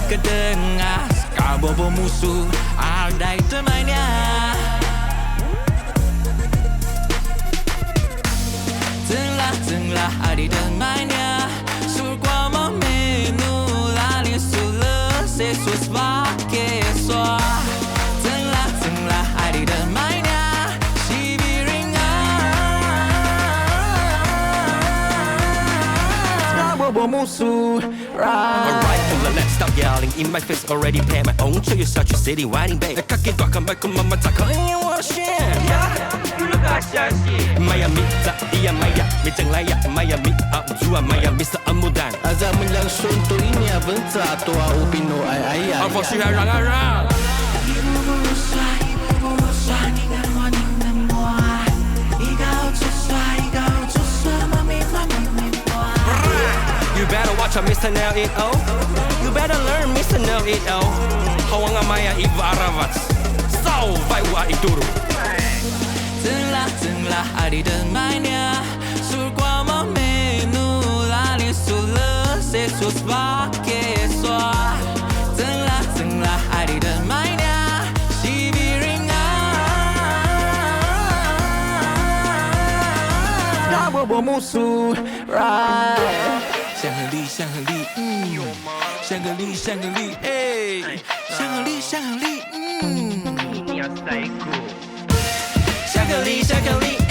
kedengar kau bobo musuh andai temannya. Tengah-tengah hari temannya surga memenu lali sulle sesus pakai soa. Tengah-tengah hari temannya si biringan bobo musuh. Alright, let's stop yelling in my face. Already pay my own. Show you such a city whining babe. 내가 기도한 만큼 맘만 다 걸린 워싱. Maya minta dia Maya Mitang Maya mi Zua Maya Mr. Amudan Zaman yang suntuk ini bentar tua upino ai ai. Apa sih orang-orang? Ibu berusaha dengan wanita mua. Igau susah mami. You better watch out Mr. Nail It Oh. You better learn Mr. Nail It Oh. Hawangan Maya Ibu Aravat Sau vai wa iduru. Tengah-tengah hari temannya surga memenu lali sulle sesus pakai soa. Tengah-tengah hari temannya si biringan bobo musuh. Right. 香格里，香格里，香格里，香格里，哎，香格里，香格里，你要塞裤。香格里，香格里。